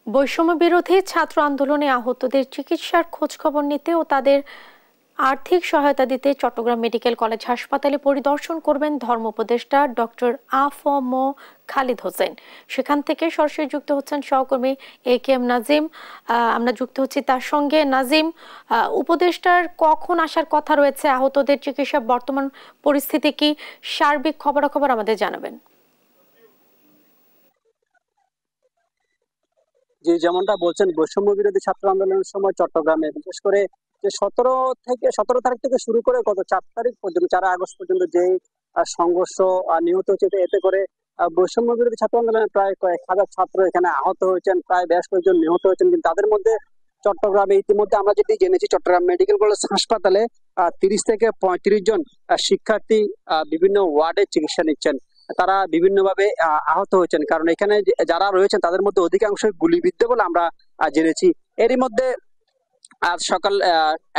বৈষম্য বিরোধী ছাত্র আন্দোলনে আহতদের চিকিৎসার খোঁজখবর নিতে ও তাদের আর্থিক সহায়তা দিতে চট্টগ্রাম মেডিকেল কলেজ হাসপাতালে পরিদর্শন করবেন ধর্ম উপদেষ্টা ডক্টর আ.ফ.ম. খালিদ হোসেন। সেখান থেকে সরাসরি যুক্ত হচ্ছেন সহকর্মী এ.কে.এম. নাজিম। আমরা যুক্ত হচ্ছি তার সঙ্গে। নাজিম, উপদেষ্টার কখন আসার কথা রয়েছে? আহতদের চিকিৎসা বর্তমান পরিস্থিতি কি? সার্বিক খবরাখবর আমাদের জানাবেন। যে যেমনটা বলছেন, বৈষম্য বিরোধী ছাত্র আন্দোলনের সময় চট্টগ্রামে বিশেষ করে যে 17 তারিখ থেকে শুরু করে গত 4 তারিখ পর্যন্ত, 4 আগস্ট পর্যন্ত যে সংঘর্ষ নিহত হচ্ছে, এতে করে বৈষম্য বিরোধী ছাত্র আন্দোলনের প্রায় কয়েক হাজার ছাত্র এখানে আহত হয়েছেন, প্রায় বেশ কয়েকজন নিহত হয়েছেন। কিন্তু তাদের মধ্যে চট্টগ্রামে ইতিমধ্যে আমরা যেটি জেনেছি, চট্টগ্রাম মেডিকেল কলেজ হাসপাতালে 30 থেকে 35 জন শিক্ষার্থী বিভিন্ন ওয়ার্ডে চিকিৎসা নিচ্ছেন। তারা বিভিন্নভাবে আহত হয়েছেন, কারণ এখানে যারা রয়েছেন তাদের মধ্যে অধিকাংশই গুলিবিদ্ধ বলে আমরা জেনেছি। এরই মধ্যে আজ সকাল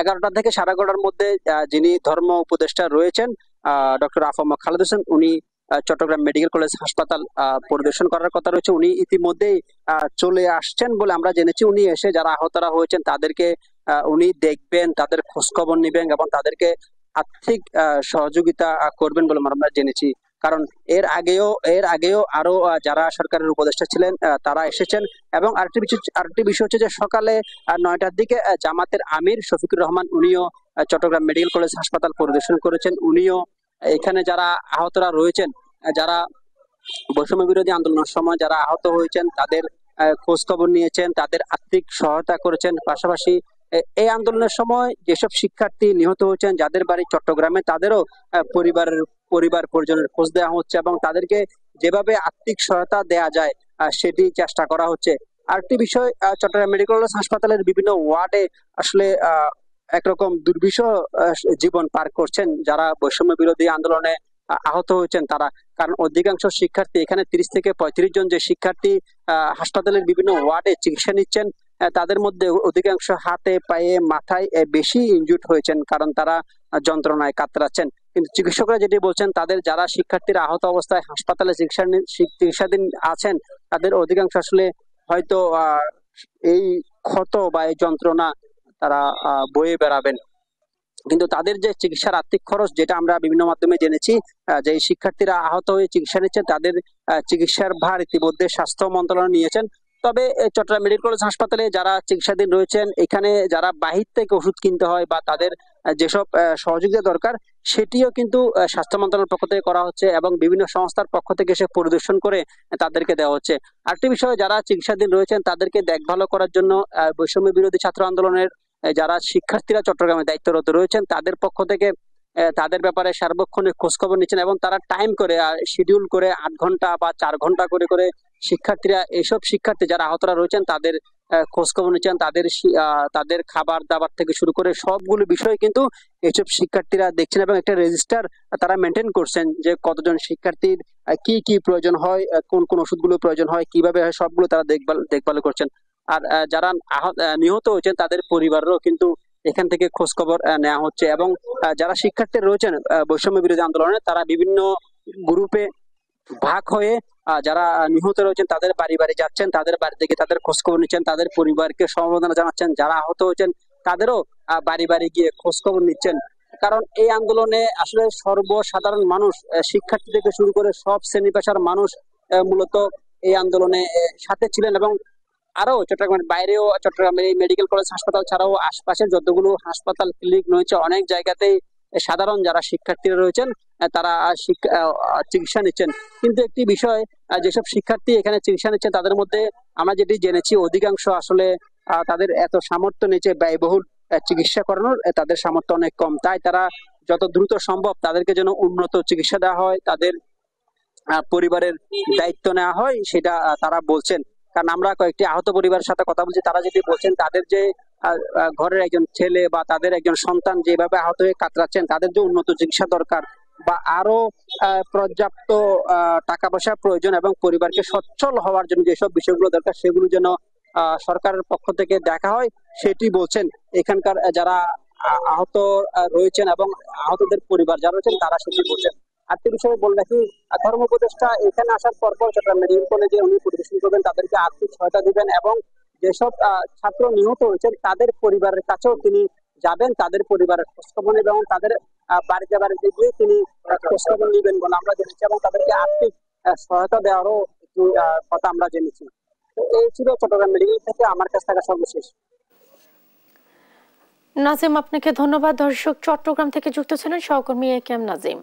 11টা থেকে 11:30টার মধ্যে যিনি ধর্ম উপদেষ্টা রয়েছেন ডক্টর আ.ফ.ম. খালিদ হোসেন, উনি চট্টগ্রাম মেডিকেল কলেজ হাসপাতাল পরিদর্শন করার কথা রয়েছে। উনি ইতিমধ্যেই চলে আসছেন বলে আমরা জেনেছি। উনি এসে যারা আহতরা হয়েছেন তাদেরকে উনি দেখবেন, তাদের খোঁজখবর নিবেন এবং তাদেরকে আর্থিক সহযোগিতা করবেন বলে আমরা জেনেছি। কারণ এর আগেও আরো যারা সরকারের উপদেষ্টা ছিলেন তারা এসেছেন। এবং আরেকটি বিষয় হচ্ছে যে সকালে 9টার দিকে জামাতের আমির শফিকুর রহমান, উনিও চট্টগ্রাম মেডিকেল কলেজ হাসপাতাল পরিদর্শন করেছেন। উনিও এখানে যারা আহতরা রয়েছেন, যারা বৈষম্য বিরোধী আন্দোলনের সময় যারা আহত হয়েছেন তাদের খোঁজ খবর নিয়েছেন, তাদের আর্থিক সহায়তা করেছেন। পাশাপাশি এই আন্দোলনের সময় যেসব শিক্ষার্থী নিহত হয়েছেন, যাদের বাড়ি চট্টগ্রামে, তাদেরও পরিবার পরিজনের খোঁজ দেওয়া হচ্ছে এবং তাদেরকে যেভাবে আর্থিক সহায়তা দেয়া যায় সেটি চেষ্টা করা হচ্ছে। আরেকটি বিষয়, চট্টগ্রাম মেডিকেল কলেজ হাসপাতালের বিভিন্ন ওয়ার্ডে আসলে একরকম দুর্বিষহ জীবন পার করছেন যারা বৈষম্য বিরোধী আন্দোলনে আহত হয়েছেন তারা। কারণ অধিকাংশ শিক্ষার্থী এখানে 30 থেকে 35 জন যে শিক্ষার্থী হাসপাতালের বিভিন্ন ওয়ার্ডে চিকিৎসা নিচ্ছেন, তাদের মধ্যে অধিকাংশ হাতে পায়ে মাথায় বেশি ইনজুর্ড হয়েছেন, কারণ তারা যন্ত্রণায় কাতরাচ্ছেন। কিন্তু চিকিৎসকরা যেটি বলছেন, তাদের যারা শিক্ষার্থীরা আহত অবস্থায় হাসপাতালে চিকিৎসাধীন আছেন, তাদের অধিকাংশ আসলে হয়তো এই ক্ষত বা এই যন্ত্রণা তারা বয়ে বেড়াবেন। কিন্তু তাদের যে চিকিৎসার আর্থিক খরচ, যেটা আমরা বিভিন্ন মাধ্যমে জেনেছি, যে শিক্ষার্থীরা আহত হয়ে চিকিৎসা নিচ্ছেন, তাদের চিকিৎসার ভার ইতিমধ্যে স্বাস্থ্য মন্ত্রণালয় নিয়েছেন। তবে চট্টগ্রাম মেডিকেল কলেজ হাসপাতালে যারা চিকিৎসাধীন রয়েছেন, এখানে যারা বাহির থেকে ওষুধ কিনতে হয় বা তাদের যেসব সহযোগিতা দরকার, সেটিও কিন্তু স্বাস্থ্য মন্ত্রণালয়ের পক্ষ থেকে করা হচ্ছে এবং বিভিন্ন সংস্থার পক্ষ থেকে এসে পরিদর্শন করে তাদেরকে দেওয়া হচ্ছে। আরেকটি বিষয়, যারা চিকিৎসাধীন রয়েছেন তাদেরকে দেখভাল করার জন্য বৈষম্য বিরোধী ছাত্র আন্দোলনের যারা শিক্ষার্থীরা চট্টগ্রামে দায়িত্বরত রয়েছেন, তাদের পক্ষ থেকে তাদের ব্যাপারে সার্বক্ষণিক খোঁজখবর নিচ্ছেন এবং তারা টাইম করে শিডিউল করে 8 ঘন্টা বা 4 ঘন্টা করে করে শিক্ষার্থীরা, এইসব শিক্ষার্থী যারা আহতরা রয়েছেন তাদের খোঁজখবর নিচ্ছেন। তাদের খাবার দাবার থেকে শুরু করে সবগুলো বিষয় কিন্তু এইসব শিক্ষার্থীরা দেখছেন এবং একটা রেজিস্টার তারা মেনটেন করছেন যে কতজন শিক্ষার্থীর কি কি প্রয়োজন হয়, কোন কোন ওষুধগুলো প্রয়োজন হয়, কিভাবে হয়, সবগুলো তারা দেখভাল করছেন। আর যারা নিহত হয়েছেন তাদের পরিবারও কিন্তু এখান থেকে খোঁজ খবর নেওয়া হচ্ছে। এবং যারা শিক্ষার্থী রয়েছেন বৈষম্য বিরোধী আন্দোলনে, তারা বিভিন্ন গ্রুপে ভাগ হয়ে যারা নিহত রয়েছেন তাদের বাড়ি বাড়ি যাচ্ছেন, তাদের বাড়ি থেকে তাদের খোঁজ খবর নিচ্ছেন, তাদের পরিবারকে সমবেদনা জানাচ্ছেন। যারা আহত হয়েছেন তাদেরও বাড়ি বাড়ি গিয়ে খোঁজ খবর নিচ্ছেন। কারণ এই আন্দোলনে আসলে সর্বসাধারণ মানুষ, শিক্ষার্থী থেকে শুরু করে সব শ্রেণী পেশার মানুষ মূলত এই আন্দোলনে সাথে ছিলেন। এবং আরো চট্টগ্রামের বাইরেও, চট্টগ্রামের এই মেডিকেল কলেজ হাসপাতাল ছাড়াও আশপাশের যতগুলো হাসপাতাল ক্লিনিক রয়েছে, অনেক জায়গাতেই সাধারণ যারা শিক্ষার্থীরা রয়েছেন তারা চিকিৎসা নিচ্ছেন। কিন্তু একটি বিষয়, যেসব শিক্ষার্থী এখানে চিকিৎসা নিচ্ছেন তাদের মধ্যে আমরা যেটি জেনেছি, অধিকাংশ আসলে তাদের এত সামর্থ্য নিচে ব্যয়বহুল চিকিৎসা করানোর তাদের সামর্থ্য অনেক কম। তাই তারা যত দ্রুত সম্ভব তাদেরকে যেন উন্নত চিকিৎসা দেওয়া হয়, তাদের পরিবারের দায়িত্ব নেওয়া হয়, সেটা তারা বলছেন। কারণ আমরা কয়েকটি আহত পরিবারের সাথে কথা বলছি, তারা যেটি বলছেন, তাদের যে ঘরের একজন ছেলে বা তাদের একজন সন্তান যেভাবে আহত হয়ে কাতরাচ্ছেন, তাদের যে উন্নত চিকিৎসা দরকার বা আরো পর্যাপ্ত টাকা পয়সা প্রয়োজন এবং পরিবারকে সচ্ছল হওয়ার জন্য যেসব বিষয়গুলো দরকার, সেগুলো যেন সরকারের পক্ষ থেকে দেখা হয়, সেটি বলছেন এখানকার যারা আহত রয়েছেন এবং আহতদের পরিবার যারা রয়েছেন তারা সেটি বলছেন। আরেকটি বিষয়ে বলে রাখি, ধর্ম উপদেষ্টা এখানে আসার পর চট্টগ্রাম মেডিকেল কলেজে উনি পরিদর্শন করবেন, তাদেরকে আর্থিক সহায়তা দিবেন এবং যেসব ছাত্র নিহত হয়েছেন তাদের পরিবারের কাছেও তিনি যাবেন, তাদের পরিবারের খোঁজখবর নেবেন এবং তাদের বাড়িতে বাড়িতে গিয়ে তিনি খোঁজখবর নেবেন বলে আমরা জেনেছি এবং তাদেরকে আর্থিক সহায়তা দেওয়ারও একটি কথা আমরা জেনেছি। তো এই ছিল চট্টগ্রাম মেডিকেল থেকে আমার কাছে থাকা সর্বশেষ। নাজিম, আপনাকে ধন্যবাদ। দর্শক, চট্টগ্রাম থেকে যুক্ত ছিলেন সহকর্মী এ কে এম নাজিম।